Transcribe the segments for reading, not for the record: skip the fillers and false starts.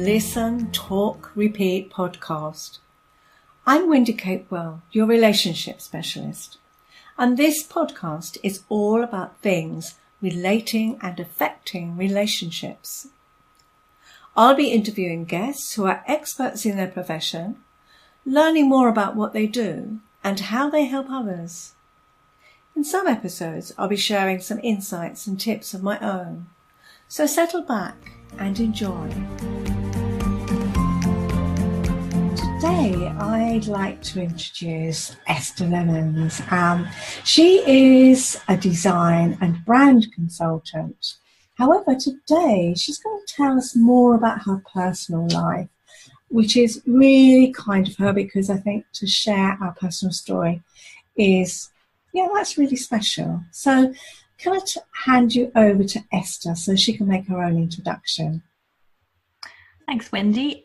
Listen, Talk, Repeat podcast. I'm Wendy Capewell, your relationship specialist, and this podcast is all about things relating and affecting relationships. I'll be interviewing guests who are experts in their profession, learning more about what they do and how they help others. In some episodes, I'll be sharing some insights and tips of my own. So settle back and enjoy. Today, I'd like to introduce Esther Lemmens. She is a design and brand consultant. However, today she's going to tell us more about her personal life, which is really kind of her, because I think to share our personal story is, that's really special. So can I hand you over to Esther so she can make her own introduction? Thanks, Wendy.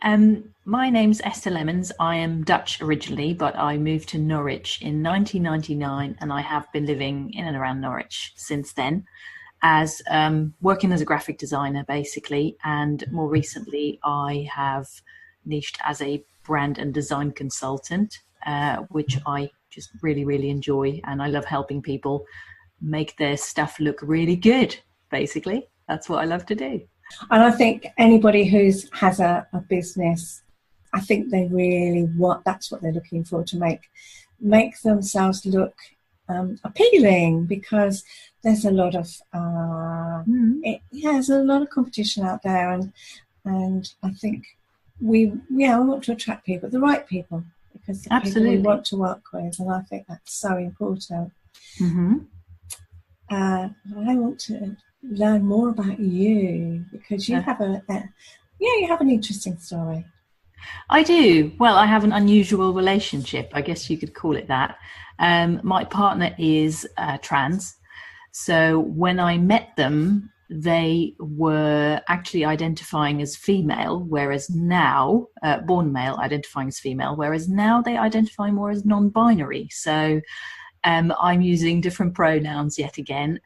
My name's Esther Lemmens. I am Dutch originally, but I moved to Norwich in 1999, and I have been living in and around Norwich since then, as working as a graphic designer, basically. And more recently, I have niched as a brand and design consultant, which I just really, really enjoy. And I love helping people make their stuff look really good, basically. That's what I love to do. And I think anybody who has a business, I think they really that's what they're looking for, to make themselves look appealing, because there's a lot of there's a lot of competition out there, and I think we want to attract people, the right people, because the Absolutely. people we want to work with, and I think that's so important. Mm-hmm. I want to learn more about you, because you have you have an interesting story. I do. Well, I have an unusual relationship, I guess you could call it that. My partner is trans. So when I met them, they were actually identifying as female, whereas now, born male, identifying as female, whereas now they identify more as non-binary. So I'm using different pronouns yet again,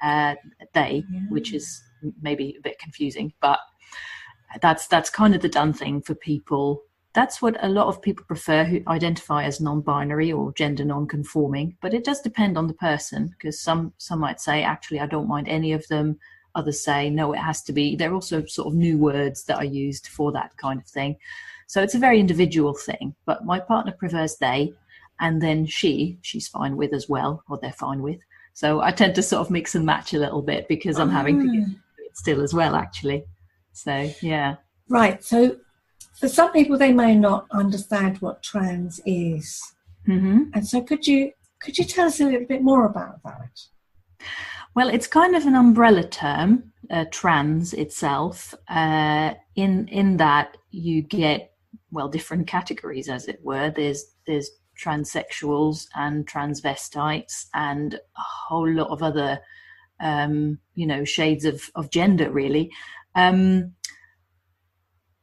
they, which is maybe a bit confusing, but that's kind of the done thing for people. That's what a lot of people prefer, who identify as non-binary or gender non-conforming, but it does depend on the person, because some might say, actually, I don't mind any of them. Others say, no, it has to be. There are also sort of new words that are used for that kind of thing. So it's a very individual thing, but my partner prefers they, and then she's fine with as well, or they're fine with. So I tend to sort of mix and match a little bit, because I'm having to get it still as well, actually. So, yeah. Right. So for some people, they may not understand what trans is. Mm-hmm. And so could you tell us a little bit more about that? Well, it's kind of an umbrella term, trans itself, in that you get, different categories, as it were. There's transsexuals and transvestites and a whole lot of other, shades of gender, really.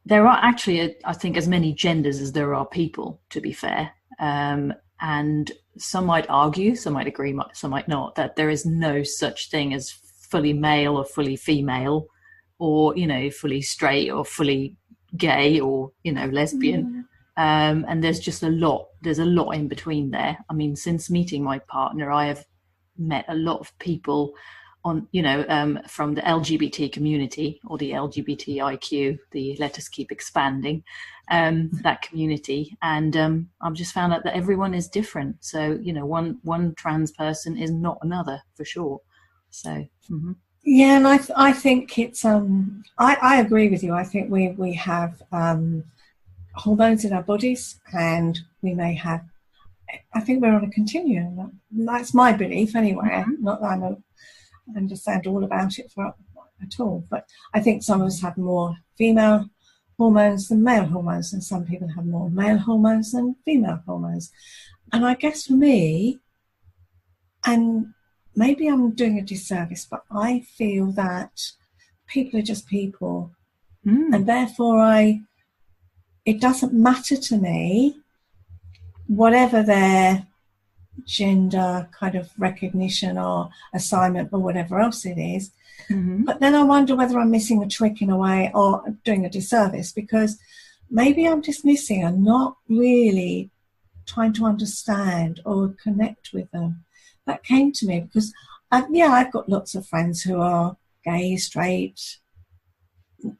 There are actually, I think, as many genders as there are people, to be fair. And some might argue, some might agree, some might not, that there is no such thing as fully male or fully female, or, fully straight or fully gay or, lesbian. And there's a lot in between there. I mean, since meeting my partner, I have met a lot of people on, from the LGBT community, or the LGBTIQ, the Let Us Keep Expanding, that community. And I've just found out that everyone is different. So, one trans person is not another, for sure. So, yeah, and I think it's, I agree with you. I think we have hormones in our bodies, and we may have, I think we're on a continuum. That's my belief anyway. Not that I don't understand all about it at all, but I think some of us have more female hormones than male hormones, and some people have more male hormones than female hormones. And I guess for me, and maybe I'm doing a disservice, but I feel that people are just people, and therefore it doesn't matter to me whatever their gender kind of recognition or assignment or whatever else it is. Mm-hmm. But then I wonder whether I'm missing a trick in a way or doing a disservice, because maybe I'm dismissing and not really trying to understand or connect with them. That came to me because, I've got lots of friends who are gay, straight,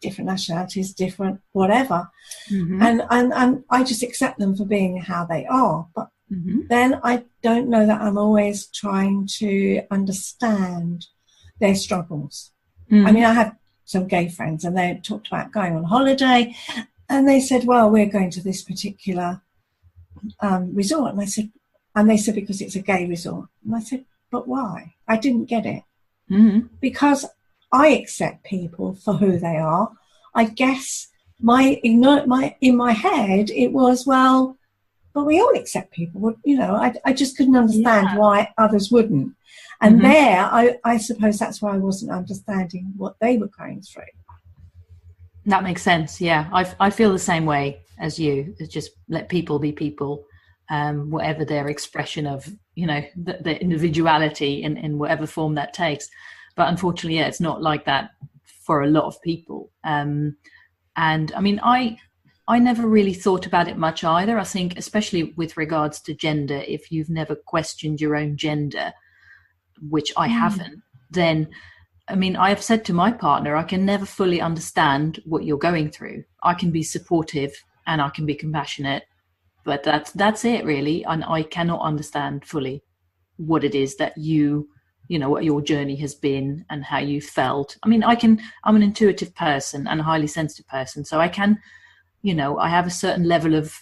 different nationalities, different whatever. Mm-hmm. And I just accept them for being how they are. But Mm-hmm. then I don't know that I'm always trying to understand their struggles. Mm-hmm. I mean, I have some gay friends and they talked about going on holiday and they said, well, we're going to this particular resort. And they said, because it's a gay resort. And I said, but why? I didn't get it. Mm-hmm. Because I accept people for who they are. I guess in my head, it was, well, but we all accept people. I just couldn't understand why others wouldn't. And Mm-hmm. there, I suppose that's why I wasn't understanding what they were going through. That makes sense. Yeah, I feel the same way as you. It's just let people be people, whatever their expression of, the individuality in whatever form that takes. But unfortunately, it's not like that for a lot of people. And I mean, I never really thought about it much either. I think, especially with regards to gender, if you've never questioned your own gender, which I haven't, then, I mean, I have said to my partner, I can never fully understand what you're going through. I can be supportive and I can be compassionate, but that's it really. And I cannot understand fully what it is that what your journey has been and how you felt. I mean, I'm an intuitive person and a highly sensitive person. So I can, I have a certain level of,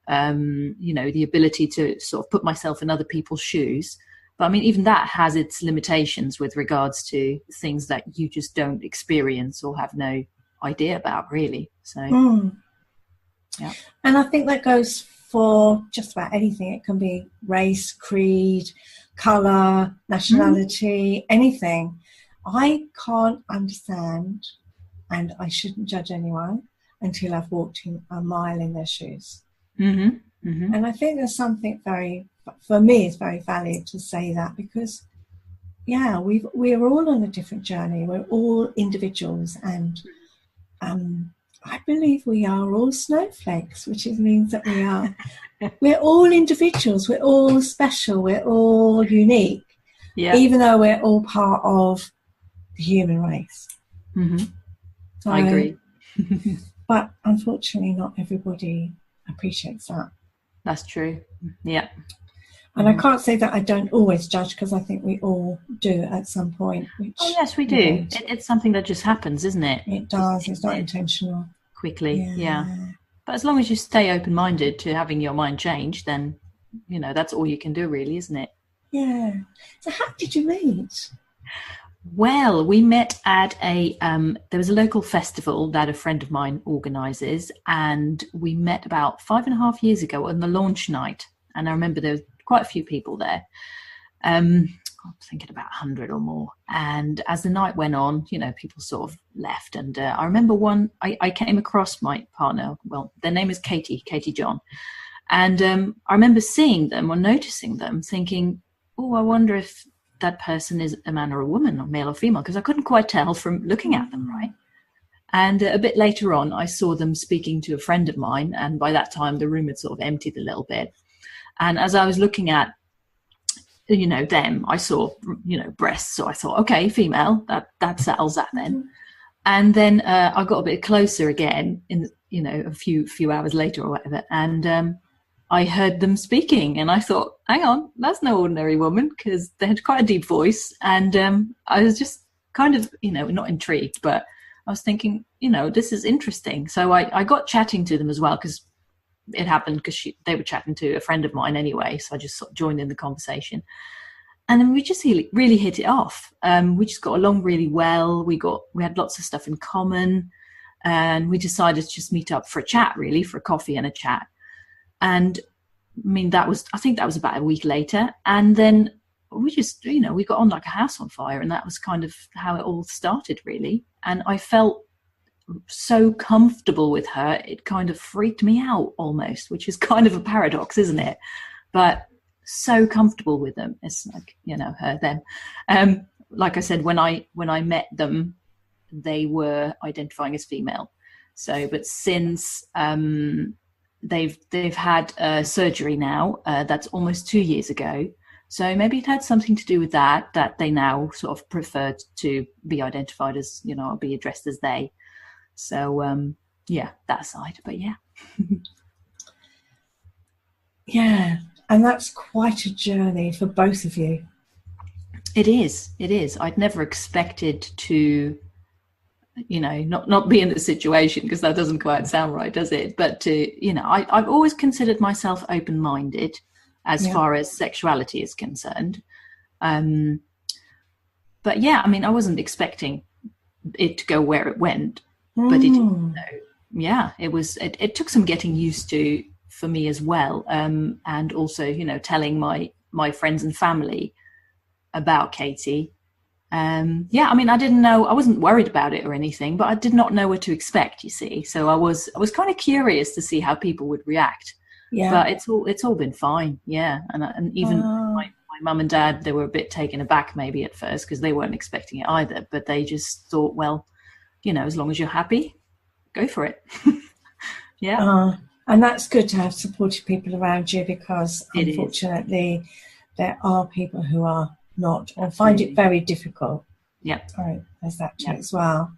the ability to sort of put myself in other people's shoes. But I mean, even that has its limitations with regards to things that you just don't experience or have no idea about, really. So, yeah. And I think that goes for just about anything. It can be race, creed, colour, nationality, anything. I can't understand, and I shouldn't judge anyone until I've walked a mile in their shoes. Mm-hmm. Mm-hmm. And I think there's something for me, it's very valid to say that, because, we're all on a different journey. We're all individuals, and I believe we are all snowflakes, which means that we're all individuals. We're all special. We're all unique, even though we're all part of the human race. Mm-hmm. So, I agree. But unfortunately, not everybody appreciates that. That's true. Yeah. And I can't say that I don't always judge, because I think we all do at some point. Yes, we do. It's something that just happens, isn't it? It does. It's not intentional. Quickly, yeah. But as long as you stay open-minded to having your mind change, then, that's all you can do, really, isn't it? Yeah. So how did you meet? Well, we met at there was a local festival that a friend of mine organises, and we met about 5.5 years ago on the launch night. And I remember there was quite a few people there. I'm thinking about 100 or more. And as the night went on, people sort of left. And I remember I came across my partner. Well, their name is Katie John. And I remember seeing them or noticing them, thinking, oh, I wonder if that person is a man or a woman, or male or female, because I couldn't quite tell from looking at them, right? And a bit later on, I saw them speaking to a friend of mine. And by that time, the room had sort of emptied a little bit. And as I was looking at, them, I saw, breasts. So I thought, okay, female, that settles that then. And then I got a bit closer again in, a few hours later or whatever. And I heard them speaking, and I thought, hang on, that's no ordinary woman, because they had quite a deep voice. And I was just kind of, not intrigued, but I was thinking, this is interesting. So I got chatting to them as well, because it happened because they were chatting to a friend of mine anyway. So I just sort of joined in the conversation. And then we just really hit it off. We just got along really well. We had lots of stuff in common. And we decided to just meet up for a chat, really, for a coffee and a chat. And I mean, I think that was about a week later. And then we just, we got on like a house on fire. And that was kind of how it all started, really. And I felt so comfortable with her, it kind of freaked me out almost, which is kind of a paradox, isn't it? But so comfortable with them. It's like, you know, her, them. Like I said, when I met them, they were identifying as female. So, but since they've had surgery now, that's almost 2 years ago. So maybe it had something to do with that they now sort of preferred to be identified as, you know, be addressed as they. So, yeah, that side. But yeah. Yeah, and that's quite a journey for both of you. It is. I'd never expected to, you know, not be in the situation, because that doesn't quite sound right, does it? But to, you know, I've always considered myself open-minded as far as sexuality is concerned. But yeah, I mean, I wasn't expecting it to go where it went, but it, yeah, it took some getting used to for me as well. And also, you know, telling my friends and family about Katie. Yeah, I mean, I didn't know, I wasn't worried about it or anything, but I did not know what to expect, you see. So I was kind of curious to see how people would react. Yeah. But it's all been fine. Yeah. And even my mum and dad, they were a bit taken aback maybe at first, because they weren't expecting it either, but they just thought, well, you know, as long as you're happy, go for it. Yeah. And that's good to have supportive people around you, because unfortunately there are people who are not, or find it very difficult. Yeah. Right, there's that too as well.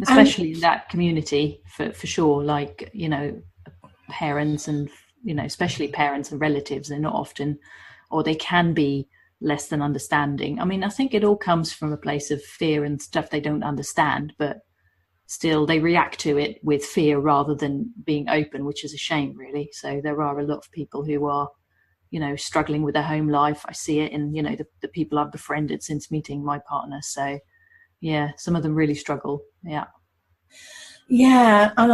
Especially in that community, for sure. Like, you know, parents and, you know, especially parents and relatives, they're not often, or they can be less than understanding. I mean, I think it all comes from a place of fear and stuff they don't understand, but still they react to it with fear rather than being open, which is a shame, really. So there are a lot of people who are, you know, struggling with their home life. I see it in, you know, the people I've befriended since meeting my partner. So yeah, some of them really struggle. Yeah. Yeah, and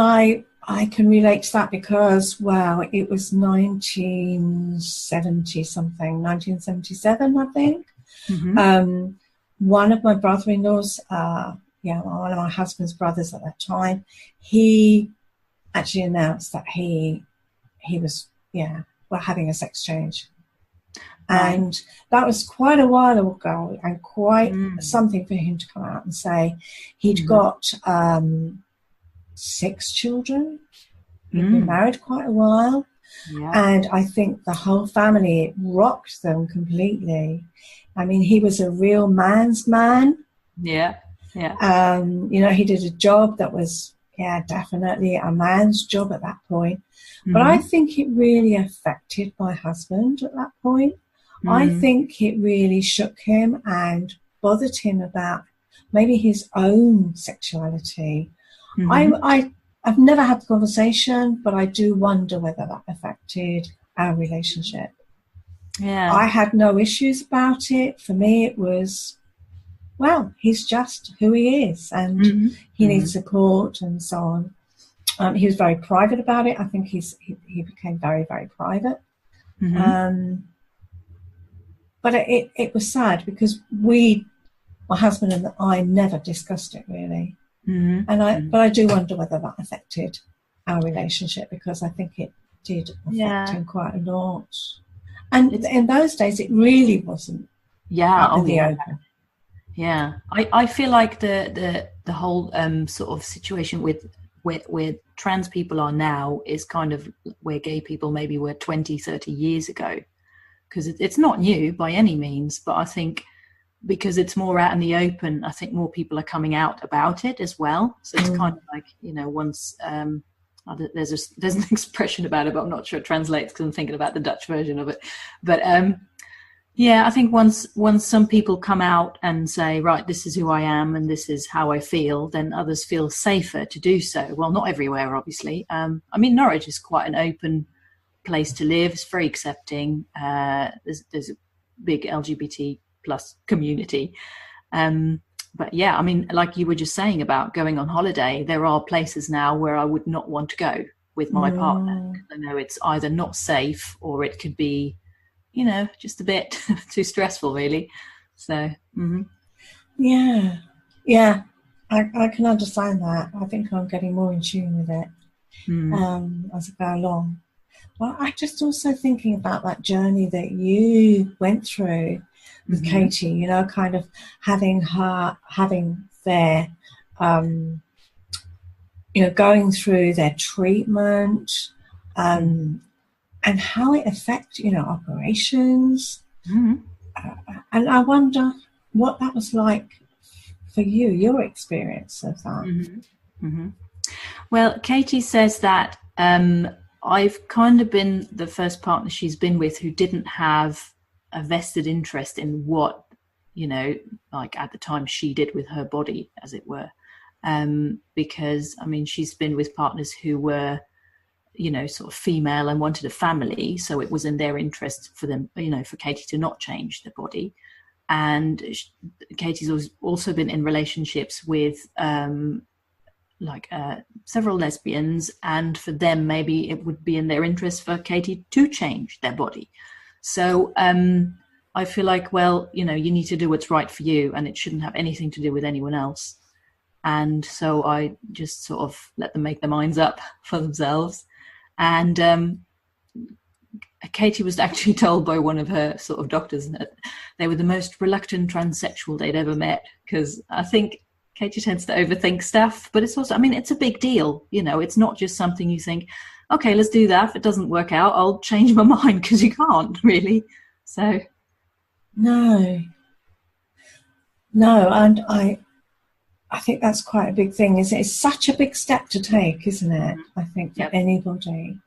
I can relate to that, because, well, it was 1977, I think. Mm-hmm. One of my brother-in-laws, one of my husband's brothers at that time, he actually announced that he was, we're having a sex change. Right. And that was quite a while ago, and quite something for him to come out and say. He'd got 6 children. He'd been married quite a while. Yeah. And I think the whole family, it rocked them completely. I mean, he was a real man's man. Yeah, yeah. You know, he did a job that was, definitely a man's job at that point. But I think it really affected my husband at that point. I think it really shook him and bothered him about maybe his own sexuality. I've never had the conversation, but I do wonder whether that affected our relationship. Yeah. I had no issues about it. For me, it was, well, he's just who he is, and he needs support and so on. He was very private about it. I think he became very, very private. But it was sad, because my husband and I never discussed it really. But I do wonder whether that affected our relationship, because I think it did affect him quite a lot. And in those days, it really wasn't out in the open. Yeah, I feel like the whole sort of situation with where trans people are now is kind of where gay people maybe were 20, 30 years ago, because it's not new by any means, but I think because it's more out in the open, I think more people are coming out about it as well. So it's kind of like, you know, once there's an expression about it, but I'm not sure it translates because I'm thinking about the Dutch version of it. But yeah, I think once some people come out and say, right, this is who I am and this is how I feel, then others feel safer to do so. Well, not everywhere, obviously. I mean, Norwich is quite an open place to live. It's very accepting. There's a big LGBT plus community. But yeah, I mean, like you were just saying about going on holiday, there are places now where I would not want to go with my partner. I know it's either not safe or it could be, you know, just a bit too stressful, really. So, yeah, I can understand that. I think I'm getting more in tune with it as I go along. Well, I just also thinking about that journey that you went through with Katie, you know, kind of having their, you know, going through their treatment, and how it affects, you know, operations. And I wonder what that was like for you, your experience of that. Well, Katie says that I've kind of been the first partner she's been with who didn't have a vested interest in what, you know, like at the time she did with her body, as it were. Because, I mean, she's been with partners who were, you know, sort of female and wanted a family. So it was in their interest for them, you know, for Katie to not change the body. And Katie's also been in relationships with several lesbians, and for them maybe it would be in their interest for Katie to change their body. So I feel like, well, you know, you need to do what's right for you, and it shouldn't have anything to do with anyone else. And so I just sort of let them make their minds up for themselves. And Katie was actually told by one of her sort of doctors that they were the most reluctant transsexual they'd ever met, because I think Katie tends to overthink stuff, but it's also, I mean, it's a big deal. You know, it's not just something you think, okay, let's do that. If it doesn't work out, I'll change my mind, because you can't really. So. No. And I think that's quite a big thing, isn't it? It's such a big step to take, isn't it? I think for anybody.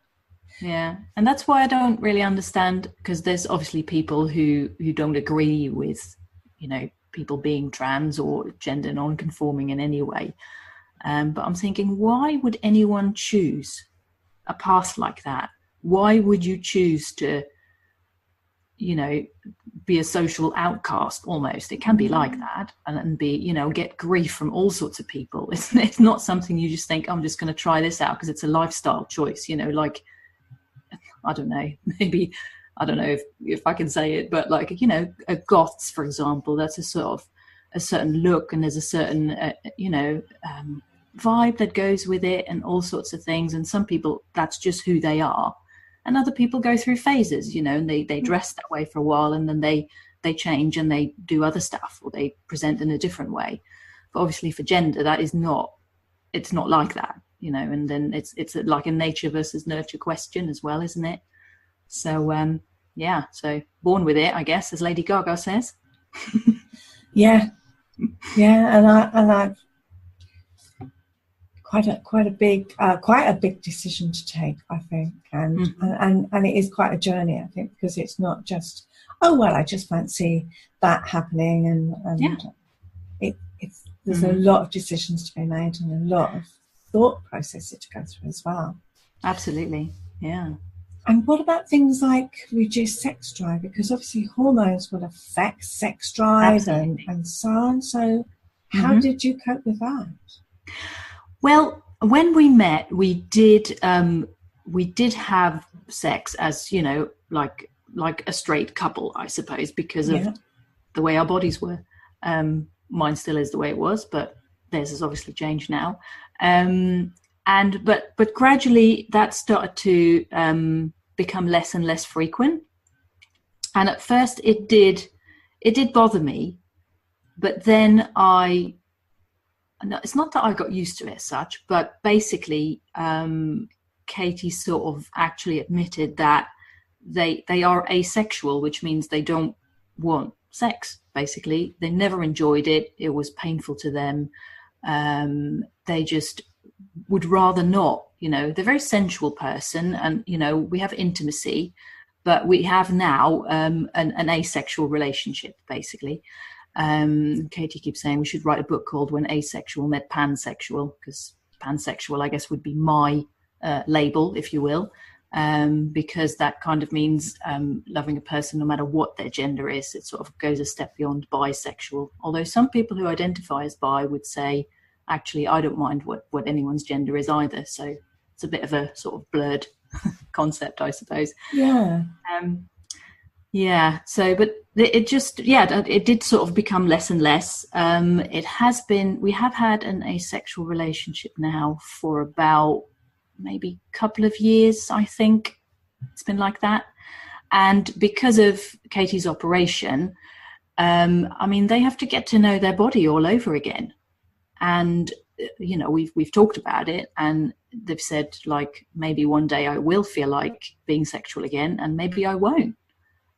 Yeah, and that's why I don't really understand, because there's obviously people who don't agree with, you know, people being trans or gender non-conforming in any way. But I'm thinking, why would anyone choose a path like that? Why would you choose to, you know, be a social outcast almost? It can be like that, and be, you know, get grief from all sorts of people. It's not something you just think, I'm just going to try this out because it's a lifestyle choice, you know, like, I don't know, maybe, I don't know if I can say it, but like, you know, goths, for example, that's a sort of a certain look, and there's a certain, you know, vibe that goes with it, and all sorts of things. And some people, that's just who they are. And other people go through phases, you know, and they dress that way for a while, and then they change and they do other stuff, or they present in a different way. But obviously for gender, that is not, it's not like that, you know. And then it's like a nature versus nurture question as well, isn't it? So yeah, so born with it, I guess, as Lady Gaga says. Yeah, and I quite a big decision to take, I think, and it is quite a journey, I think, because it's not just, oh well, I just fancy that happening, and there's a lot of decisions to be made and a lot of thought processes to go through as well. Absolutely, yeah. And what about things like reduced sex drive? Because obviously hormones will affect sex drive and so on. So how did you cope with that? Well, when we met, we did have sex as, you know, like a straight couple, I suppose, because of the way our bodies were. Mine still is the way it was, but theirs has obviously changed now. But gradually that started to become less and less frequent. And at first it did bother me, but then it's not that I got used to it as such, but basically Katie sort of actually admitted that they are asexual, which means they don't want sex. Basically, they never enjoyed it. It was painful to them. They just would rather not, you know. They're a very sensual person, and, you know, we have intimacy, but we have now an asexual relationship, basically. Katie keeps saying we should write a book called When Asexual Met Pansexual, because pansexual, I guess, would be my label, if you will, because that kind of means loving a person no matter what their gender is. It sort of goes a step beyond bisexual, although some people who identify as bi would say, actually, I don't mind what anyone's gender is either. So it's a bit of a sort of blurred concept, I suppose. Yeah. Yeah. So, but it just, it did sort of become less and less. We have had an asexual relationship now for about maybe a couple of years, I think. it's been like that. And because of Katie's operation, they have to get to know their body all over again. And, we've talked about it, and they've said, like, maybe one day I will feel like being sexual again, and maybe I won't.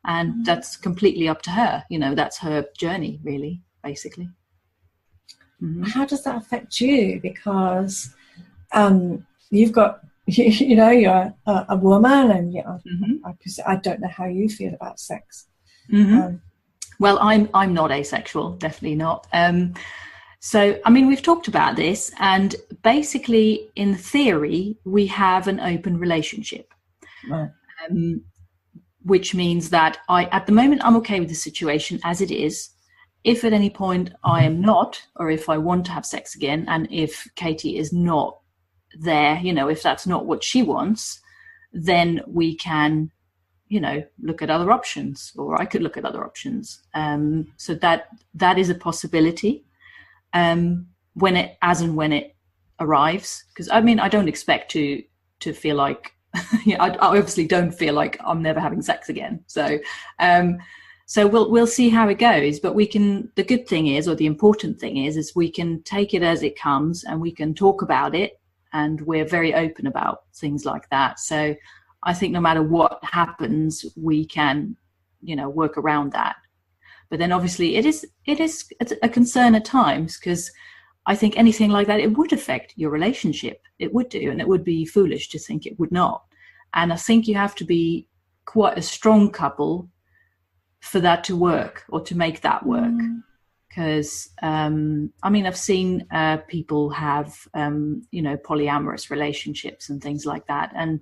And that's completely up to her. That's her journey, really, basically. Mm-hmm. How does that affect you? Because you've got, you're a woman, and I don't know how you feel about sex. Mm-hmm. Well, I'm not asexual, definitely not. So, we've talked about this, and basically, in theory, we have an open relationship, right. Which means that at the moment, I'm okay with the situation as it is. If at any point I am not, or if I want to have sex again, and if Katie is not there, if that's not what she wants, then we can, look at other options, or I could look at other options. So that is a possibility. When it arrives, because I don't expect to feel like I obviously don't feel like I'm never having sex again. So we'll see how it goes. But the good thing is, or the important thing is we can take it as it comes, and we can talk about it, and we're very open about things like that. So I think no matter what happens, we can, work around that. But then obviously it's a concern at times, because I think anything like that, it would affect your relationship. It would do, and it would be foolish to think it would not. And I think you have to be quite a strong couple for that to work, or to make that work. Because, I've seen people have, polyamorous relationships and things like that. And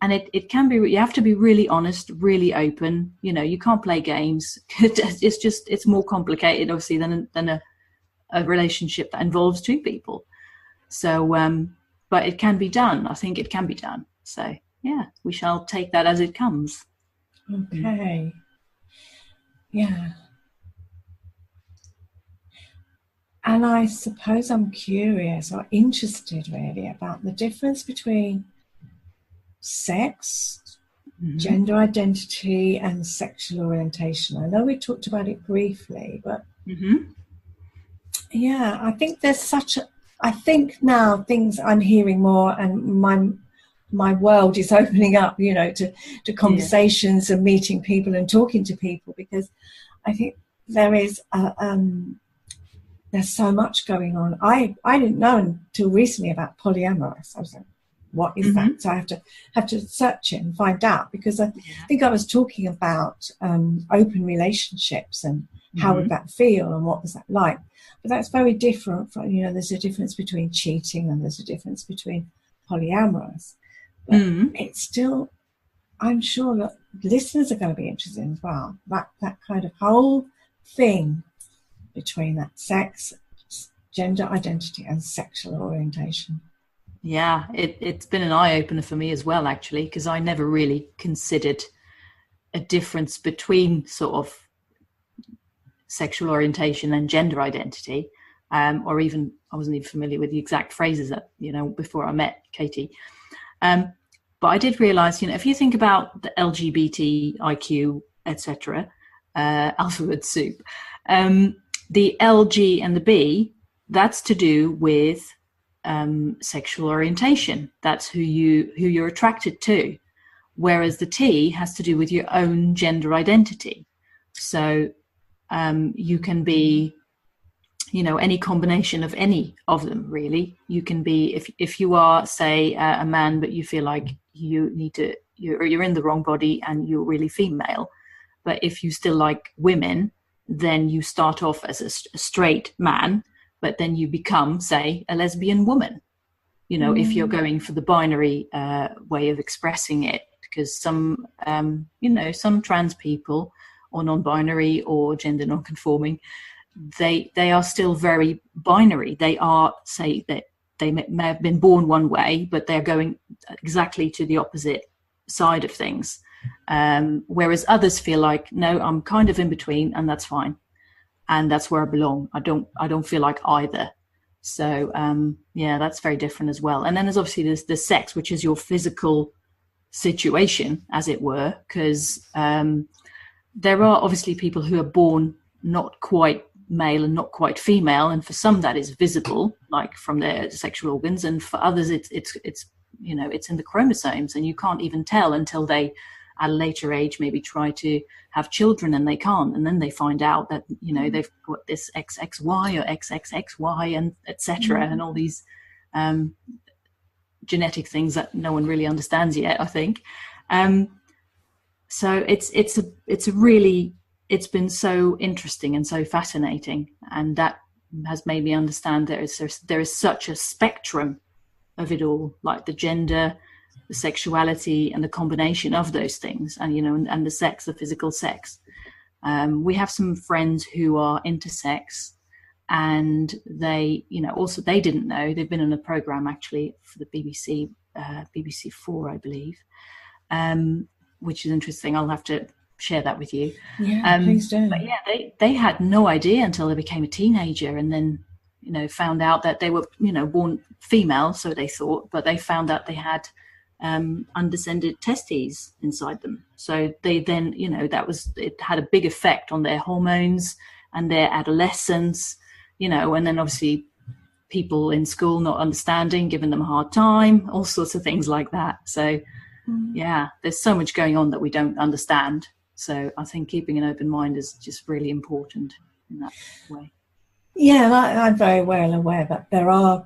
it can be, you have to be really honest, really open. You can't play games. It's more complicated, obviously, than a relationship that involves two people. So, but it can be done. I think it can be done. So, yeah, we shall take that as it comes. Okay. Yeah. And I suppose I'm curious, or interested really, about the difference between sex, gender identity, and sexual orientation. I know we talked about it briefly, but yeah, I think there's I think now things I'm hearing more, and my world is opening up, to conversations and meeting people and talking to people, because I think there is there's so much going on. I didn't know until recently about polyamorous. I was like, what is that? So I have to search it and find out, because I think I was talking about open relationships and how would that feel and what was that like. But that's very different from, there's a difference between cheating and there's a difference between polyamorous. But it's still, I'm sure that listeners are going to be interested as well. That kind of whole thing between that sex, gender identity, and sexual orientation. Yeah, it's been an eye-opener for me as well, actually, because I never really considered a difference between sort of sexual orientation and gender identity, or even I wasn't even familiar with the exact phrases that, before I met Katie. But I did realize, if you think about the LGBTIQ, etc., alphabet soup, the L, G, and the B, that's to do with sexual orientation. That's who you're attracted to. Whereas the T has to do with your own gender identity. So you can be, any combination of any of them, really. You can be, if you are, say, a man, but you feel like you need to, you're in the wrong body and you're really female. But if you still like women, then you start off as a straight man, but then you become, say, a lesbian woman. If you're going for the binary way of expressing it, because some trans people, or non-binary, or gender non-conforming, they are still very binary. They are, say, that they may have been born one way, but they're going exactly to the opposite side of things. Whereas others feel like, no, I'm kind of in between, and that's fine, and that's where I belong. I don't feel like either. So that's very different as well. And then there's obviously the sex, which is your physical situation, as it were, because there are obviously people who are born not quite male and not quite female, and for some that is visible, like from their sexual organs, and for others it's you know, it's in the chromosomes, and you can't even tell until they at a later age maybe try to have children and they can't, and then they find out that, you know, they've got this XXY or XXXY and etc. and all these genetic things that no one really understands yet, I think. So it's been so interesting and so fascinating, and that has made me understand there is such a spectrum of it all, like the gender, the sexuality, and the combination of those things, and, you know, and the sex, the physical sex. We have some friends who are intersex, and they, you know, also they didn't know. They've been on a program actually for the BBC, BBC 4, I believe, which is interesting. I'll have to share that with you. Yeah, please do. But yeah, they had no idea until they became a teenager, and then, you know, found out that they were, you know, born female, so they thought, but they found out they had undescended testes inside them. So they then, you know, it had a big effect on their hormones and their adolescence, you know, and then obviously people in school not understanding, giving them a hard time, all sorts of things like that. So yeah, there's so much going on that we don't understand. So I think keeping an open mind is just really important in that way. Yeah, and I'm very well aware that there are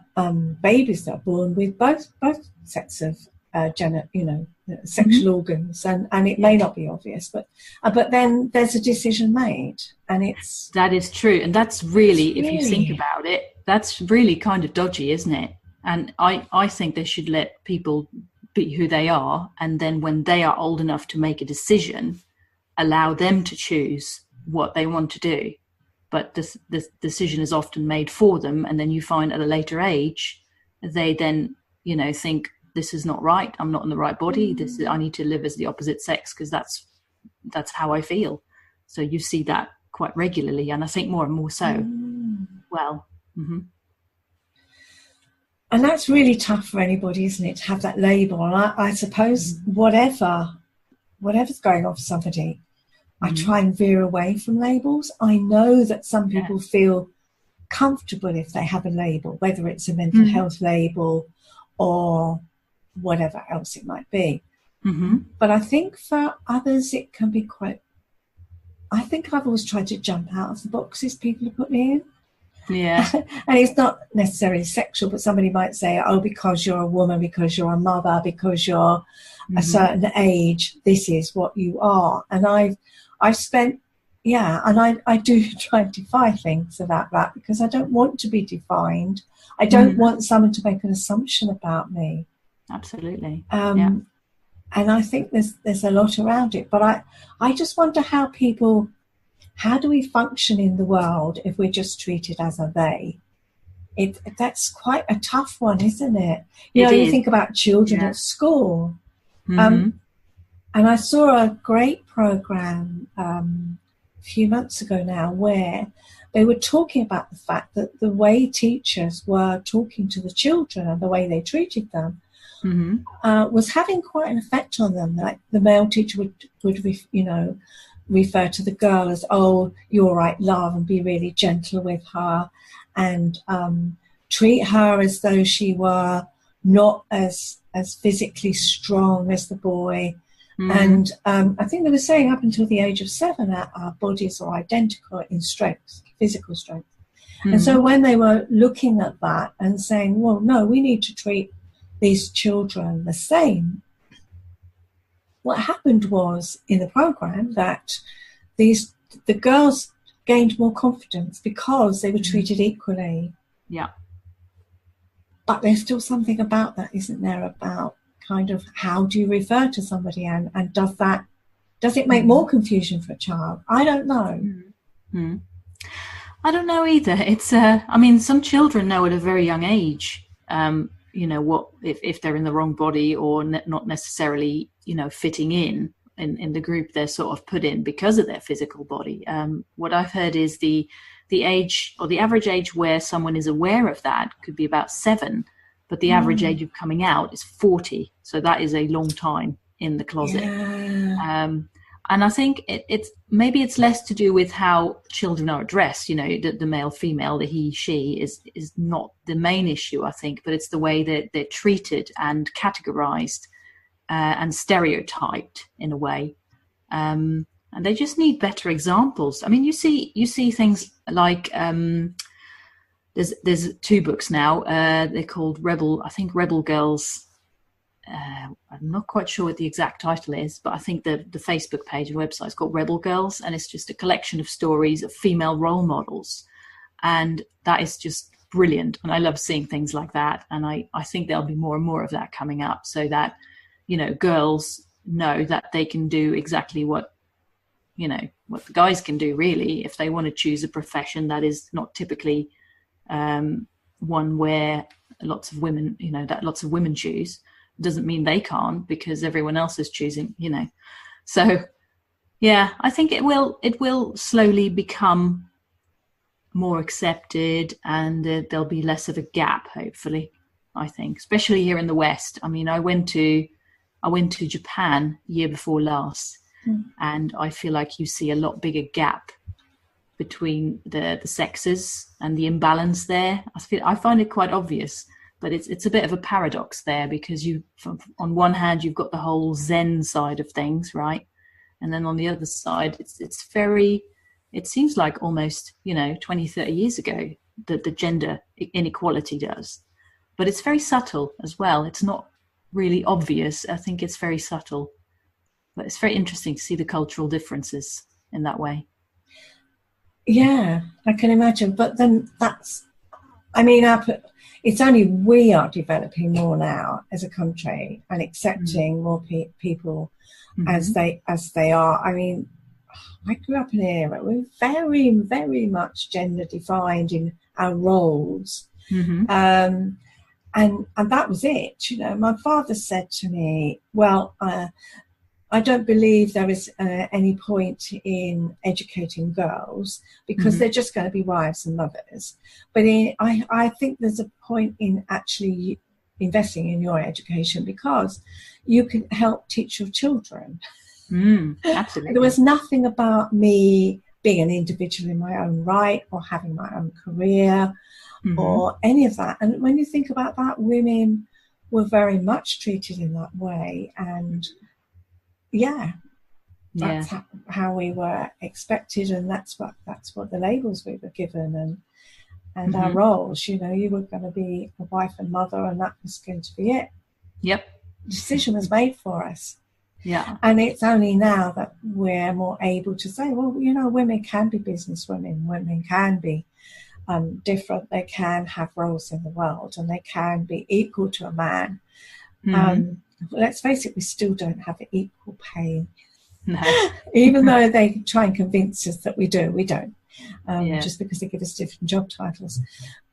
babies that are born with both sets of sexual organs, and it may not be obvious, but then there's a decision made, and that is true, and that's really, if you think about it, that's really kind of dodgy, isn't it? And I think they should let people be who they are, and then when they are old enough to make a decision, allow them to choose what they want to do. But this decision is often made for them, and then you find at a later age they then, you know, think, this is not right, I'm not in the right body, I need to live as the opposite sex because that's how I feel. So you see that quite regularly, and I think more and more so. Well, and that's really tough for anybody, isn't it, to have that label? And I suppose whatever's going on for somebody, I try and veer away from labels. I know that some people feel comfortable if they have a label, whether it's a mental health label or whatever else it might be. But I think for others it can be quite... I think I've always tried to jump out of the boxes people have put me in. Yeah. And it's not necessarily sexual, but somebody might say, oh, because you're a woman, because you're a mother, because you're a certain age, this is what you are. And I've spent, and I do try and defy things about that, because I don't want to be defined. I don't want someone to make an assumption about me. Absolutely. And I think there's a lot around it. But I just wonder how do we function in the world if we're just treated as a they? That's quite a tough one, isn't it? You think about children at school. And I saw a great program a few months ago now where they were talking about the fact that the way teachers were talking to the children and the way they treated them was having quite an effect on them. Like the male teacher would refer to the girl as, oh, you're right, love, and be really gentle with her, and treat her as though she were not as physically strong as the boy. And I think they were saying up until the age of 7, our bodies are identical in strength, physical strength. And so when they were looking at that and saying, well, no, we need to treat these children the same, what happened was in the program that the girls gained more confidence because they were treated equally. Yeah. But there's still something about that, isn't there, about kind of how do you refer to somebody, and does it make more confusion for a child? I don't know. I don't know either. It's I mean, some children know at a very young age, what if they're in the wrong body or not necessarily, fitting in the group they're sort of put in because of their physical body. What I've heard is the age, or the average age where someone is aware of that could be about 7, but the average age of coming out is 40. So that is a long time. in the closet. Yeah. And I think it's less to do with how children are addressed, the male, female, the he, she is not the main issue, I think, but it's the way that they're treated and categorized and stereotyped in a way. And they just need better examples. I mean, you see things like there's 2 books now. They're called Rebel Girls. I'm not quite sure what the exact title is, but I think the Facebook page and website is called Rebel Girls, and it's just a collection of stories of female role models, and that is just brilliant. And I love seeing things like that, and I think there'll be more and more of that coming up, so that girls know that they can do exactly what the guys can do, really, if they want to choose a profession that is not typically one where lots of women choose. Doesn't mean they can't, because everyone else is choosing, So yeah, I think it will slowly become more accepted, and there'll be less of a gap, hopefully, I think, especially here in the West. I mean, I went to Japan year before last, and I feel like you see a lot bigger gap between the sexes and the imbalance there. I find it quite obvious. But it's a bit of a paradox there, because on one hand, you've got the whole Zen side of things, right? And then on the other side, it seems like almost, 20, 30 years ago that the gender inequality does. But it's very subtle as well. It's not really obvious. I think it's very subtle. But it's very interesting to see the cultural differences in that way. Yeah, I can imagine. But then it's only we are developing more now as a country and accepting more people as they are. I mean, I grew up in an era where we're very, very much gender defined in our roles. And that was it. My father said to me, well, I don't believe there is any point in educating girls, because they're just going to be wives and mothers. But I think there's a point in actually investing in your education, because you can help teach your children. Absolutely. There was nothing about me being an individual in my own right, or having my own career, or any of that. And when you think about that, women were very much treated in that way. And that's how we were expected, and that's what the labels we were given, and our roles. You were going to be a wife and mother, and that was going to be it. Yep. Decision was made for us. Yeah. And it's only now that we're more able to say, well, women can be businesswomen, women can be different, they can have roles in the world, and they can be equal to a man. Let's face it, we still don't have equal pay. No. Even though they try and convince us that we don't. Just because they give us different job titles.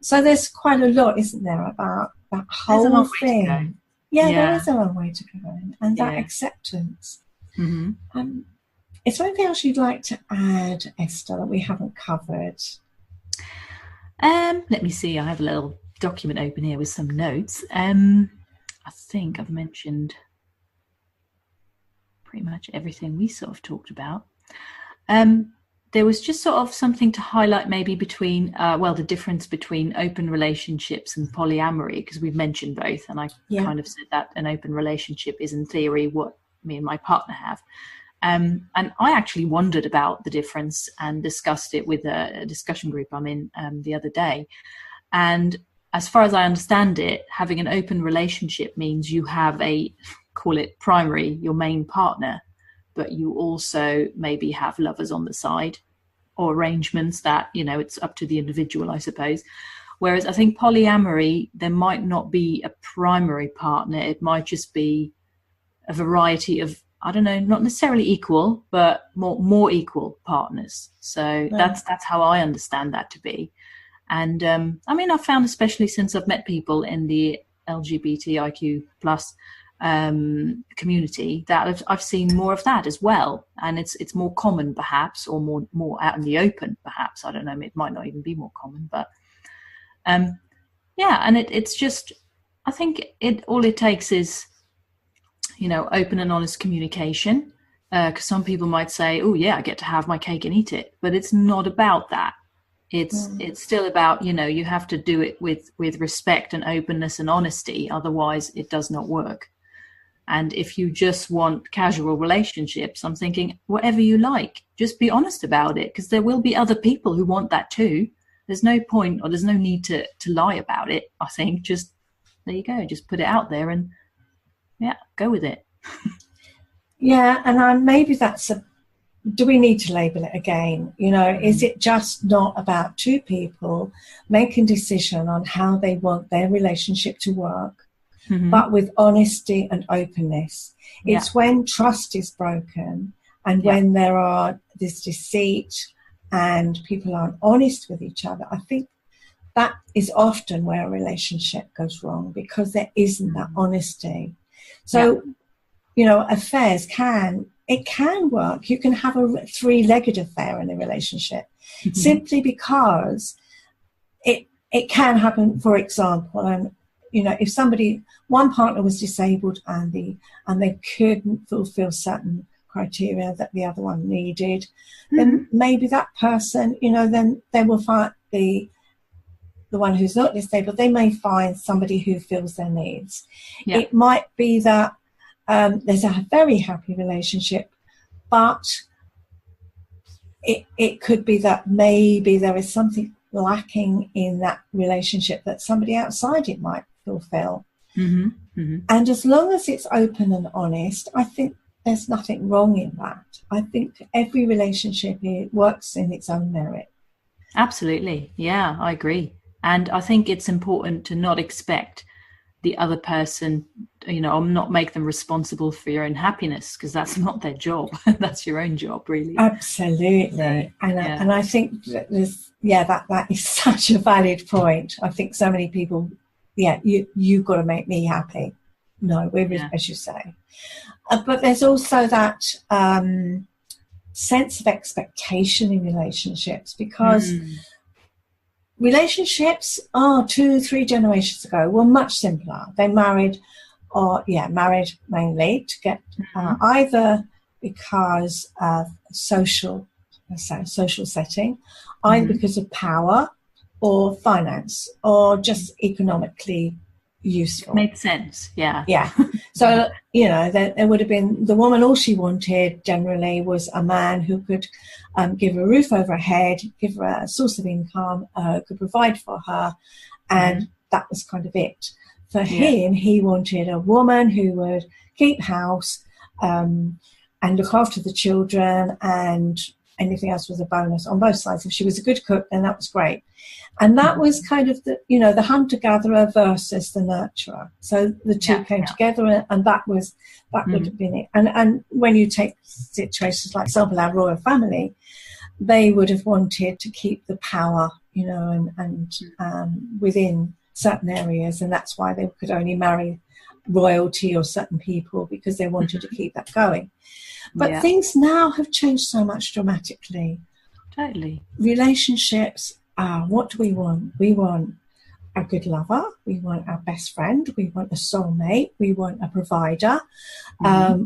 So there's quite a lot, isn't there, about that whole thing. There is a long way to go, and that acceptance. Is there anything else you'd like to add, Esther, that we haven't covered? Let me see. I have a little document open here with some notes. I think I've mentioned pretty much everything we sort of talked about. There was just sort of something to highlight maybe between, the difference between open relationships and polyamory, because we've mentioned both, and I kind of said that an open relationship is in theory what me and my partner have. And I actually wondered about the difference and discussed it with a discussion group I'm in the other day. And as far as I understand it, having an open relationship means you have call it primary, your main partner, but you also maybe have lovers on the side, or arrangements that, it's up to the individual, I suppose. Whereas I think polyamory, there might not be a primary partner. It might just be a variety of, I don't know, not necessarily equal, but more equal partners. So that's how I understand that to be. And I found, especially since I've met people in the LGBTIQ plus community, that I've seen more of that as well, and it's more common, perhaps, or more out in the open, perhaps. I don't know. It might not even be more common, but and it's just, I think all it takes is open and honest communication. Because some people might say, oh yeah, I get to have my cake and eat it, but it's not about that. It's still about, you have to do it with respect and openness and honesty. Otherwise it does not work. And if you just want casual relationships, I'm thinking whatever you like, just be honest about it, because there will be other people who want that too. There's no point, or there's no need to lie about it. I think just, there you go, just put it out there and go with it. Yeah, and maybe do we need to label it again? Is it just not about two people making a decision on how they want their relationship to work, but with honesty and openness? It's when trust is broken and when there's deceit and people aren't honest with each other. I think that is often where a relationship goes wrong, because there isn't that honesty. So, affairs can work. You can have a three-legged affair in a relationship simply because it can happen. For example, and if one partner was disabled and they couldn't fulfill certain criteria that the other one needed, then maybe that person, then they will find the one who's not disabled, they may find somebody who fills their needs. It might be that there's a very happy relationship, but it could be that maybe there is something lacking in that relationship that somebody outside it might fulfill. And as long as it's open and honest, I think there's nothing wrong in that. I think every relationship works in its own merit. Absolutely. Yeah, I agree. And I think it's important to not expect the other person, not make them responsible for your own happiness, because that's not their job. That's your own job, really. Absolutely. And I think that that is such a valid point. I think so many people, you've got to make me happy. No, as you say. But there's also that sense of expectation in relationships, because relationships 2-3 generations ago were much simpler. They married mainly to get either because of social setting, either because of power or finance or just economically useful. Makes sense. Yeah. So there would have been the woman, all she wanted generally was a man who could give her a roof over her head, give her a source of income, could provide for her, and that was kind of it. For him, he wanted a woman who would keep house and look after the children, and anything else was a bonus on both sides. If she was a good cook, then that was great. And that was kind of the hunter-gatherer versus the nurturer. So the two came together, and that would have been it. And when you take situations like, for example, our royal family, they would have wanted to keep the power, and within certain areas, and that's why they could only marry royalty or certain people, because they wanted to keep that going. But things now have changed so much dramatically. Totally. Relationships are, what do we want? We want a good lover. We want our best friend. We want a soulmate. We want a provider.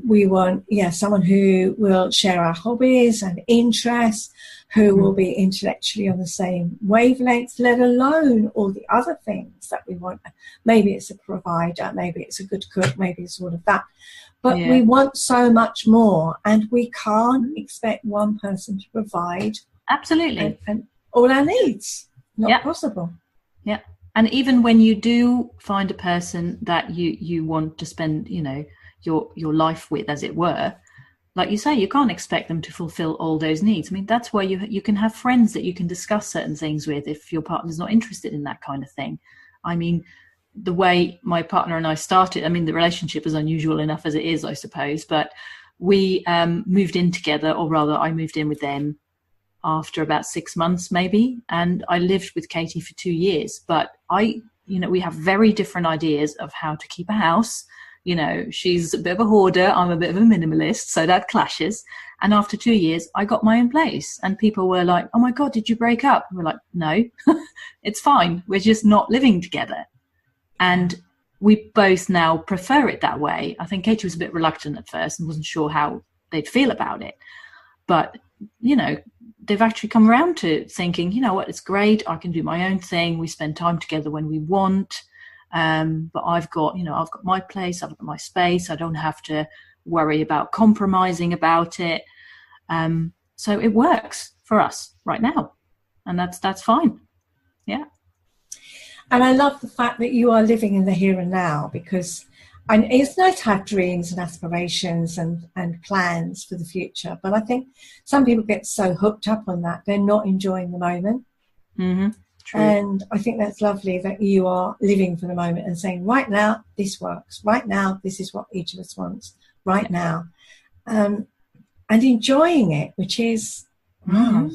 We want, someone who will share our hobbies and interests, who will be intellectually on the same wavelength, let alone all the other things that we want. Maybe it's a provider. Maybe it's a good cook. Maybe it's all of that. But we want so much more, and we can't expect one person to provide absolutely and all our needs. Not possible. Yeah. And even when you do find a person that you want to spend, your life with, as it were, like you say, you can't expect them to fulfill all those needs. I mean, that's where you can have friends that you can discuss certain things with if your partner's not interested in that kind of thing. I mean, the way my partner and I started, the relationship is unusual enough as it is, I suppose, but we moved in together, or rather I moved in with them after about 6 months maybe, and I lived with Katie for 2 years. But we have very different ideas of how to keep a house. She's a bit of a hoarder, I'm a bit of a minimalist, so that clashes. And after 2 years, I got my own place, and people were like, "Oh my God, did you break up?" And we're like, "No, it's fine. We're just not living together." And we both now prefer it that way. I think Katie was a bit reluctant at first and wasn't sure how they'd feel about it. But, you know, they've actually come around to thinking, you know what, it's great. I can do my own thing. We spend time together when we want. But I've got my place, I've got my space. I don't have to worry about compromising about it. So it works for us right now. And that's fine. Yeah. And I love the fact that you are living in the here and now, because it's nice to have dreams and aspirations and plans for the future. But I think some people get so hooked up on that, they're not enjoying the moment. Mm-hmm. True. And I think that's lovely that you are living for the moment and saying, right now, this works. Right now, this is what each of us wants. Right now. And enjoying it, which is, wow,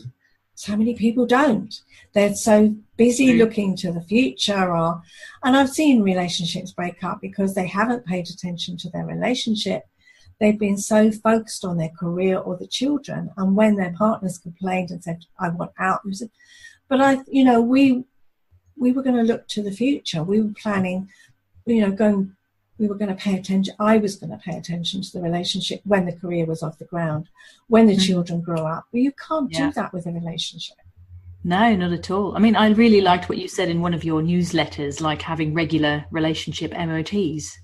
so many people don't. They're so busy looking to the future, and I've seen relationships break up because they haven't paid attention to their relationship. They've been so focused on their career or the children, and when their partners complained and said, I want out, but we were going to look to the future. We were planning, we were going to pay attention. I was going to pay attention to the relationship when the career was off the ground, when the children grow up. Well, you can't do that with a relationship. No, not at all. I mean, I really liked what you said in one of your newsletters, like having regular relationship MOTs,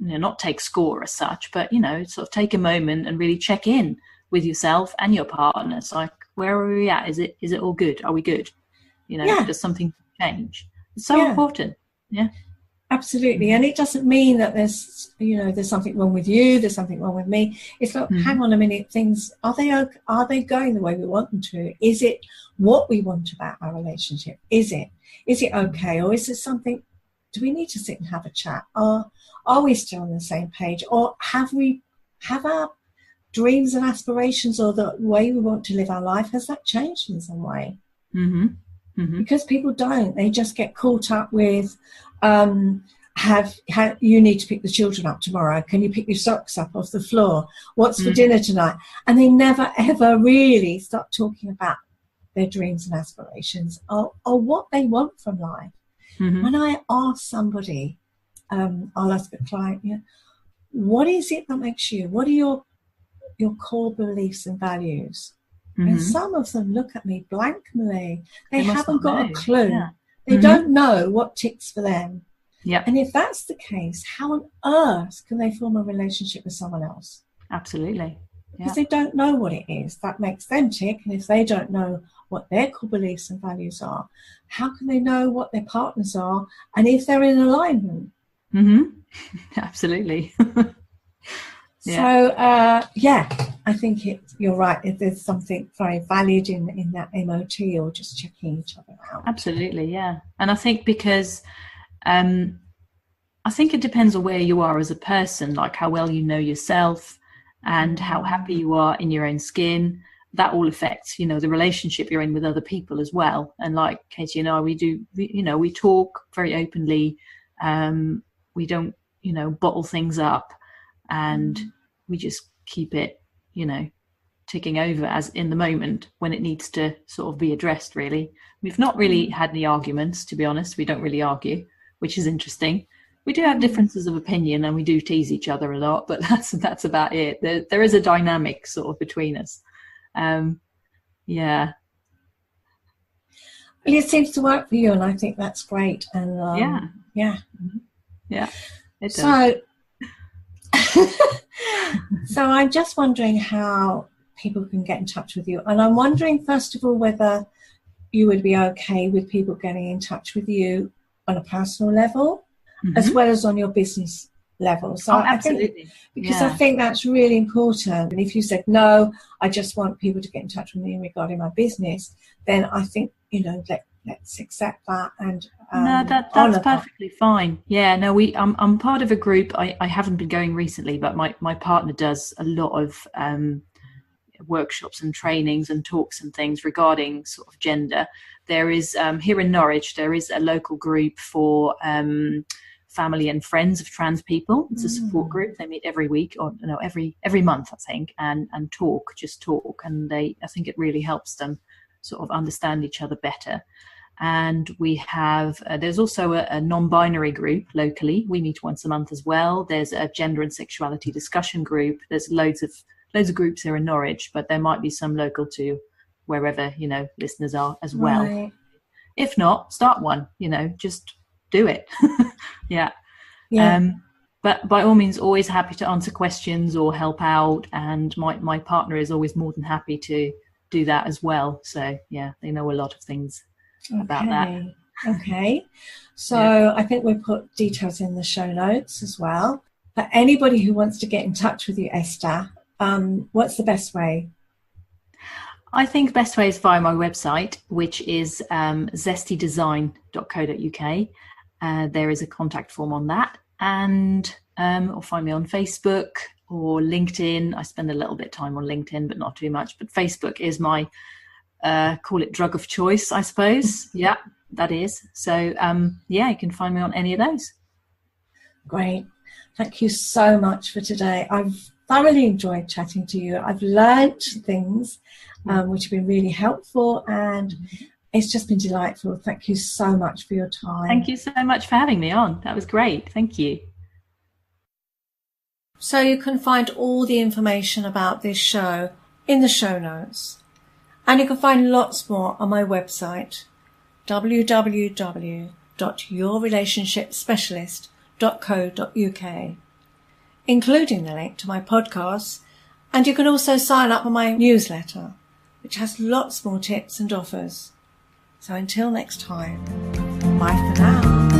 not take score as such, but, sort of take a moment and really check in with yourself and your partner. It's like, where are we at? Is it all good? Are we good? Does something change? It's so important. Yeah. Absolutely. And it doesn't mean that there's something wrong with you, there's something wrong with me. It's like, hang on a minute, are they going the way we want them to? Is it what we want about our relationship? Is it okay? Or is it something, do we need to sit and have a chat? Are we still on the same page? Or have our dreams and aspirations or the way we want to live our life, has that changed in some way? Mm-hmm. Mm-hmm. Because people don't. They just get caught up with, you need to pick the children up tomorrow. Can you pick your socks up off the floor? What's for dinner tonight? And they never, ever really start talking about their dreams and aspirations or what they want from life. Mm-hmm. When I ask somebody, I'll ask a client, what is it that makes you? What are your core beliefs and values? Mm-hmm. And some of them look at me blankly. They haven't got a clue. Yeah. They don't know what ticks for them. Yeah. And if that's the case, how on earth can they form a relationship with someone else? Absolutely. Because they don't know what it is that makes them tick. And if they don't know what their core beliefs and values are, how can they know what their partners are and if they're in alignment? Mm-hmm. Absolutely. So, I think you're right. There's something very valued in that MOT or just checking each other out. Absolutely, yeah. And I think because I think it depends on where you are as a person, like how well you know yourself and how happy you are in your own skin. That all affects, the relationship you're in with other people as well. And like Katie and I, we talk very openly. We don't, bottle things up. And we just keep it, ticking over as in the moment when it needs to sort of be addressed, really. We've not really had any arguments, to be honest. We don't really argue, which is interesting. We do have differences of opinion and we do tease each other a lot, but that's about it. There is a dynamic sort of between us. Yeah. Well, it seems to work for you, and I think that's great. And yeah. It does. So I'm just wondering how people can get in touch with you. And I'm wondering, first of all, whether you would be okay with people getting in touch with you on a personal level, as well as on your business level. So absolutely. I think that's really important. And if you said, no, I just want people to get in touch with me regarding my business, then I think, let's accept that. And no, that's perfectly fine. Yeah, no, I'm part of a group. I haven't been going recently, but my partner does a lot of workshops and trainings and talks and things regarding sort of gender. There is here in Norwich, there is a local group for family and friends of trans people. It's a support group. They meet every week, or no, every month, I think, and talk. And I think it really helps them sort of understand each other better. And we have, there's also a non-binary group locally. We meet once a month as well. There's a gender and sexuality discussion group. There's loads of groups here in Norwich, but there might be some local to wherever, listeners are as well. Right. If not, start one, just do it. Yeah. But by all means, always happy to answer questions or help out. And my partner is always more than happy to do that as well. So yeah, they know a lot of things about that. Okay. So I think we'll put details in the show notes as well. For anybody who wants to get in touch with you, Esther, what's the best way? I think the best way is via my website, which is zestydesign.co.uk. There is a contact form on that. And or find me on Facebook or LinkedIn. I spend a little bit of time on LinkedIn, but not too much. But Facebook is my call it drug of choice, I suppose. Yeah, that is. So you can find me on any of those. Great. Thank you so much for today. I've thoroughly enjoyed chatting to you. I've learned things which have been really helpful, and it's just been delightful. Thank you so much for your time. Thank you so much for having me on. That was great. Thank you. So you can find all the information about this show in the show notes. And you can find lots more on my website, www.yourrelationshipspecialist.co.uk, including the link to my podcasts. And you can also sign up on my newsletter, which has lots more tips and offers. So until next time, bye for now.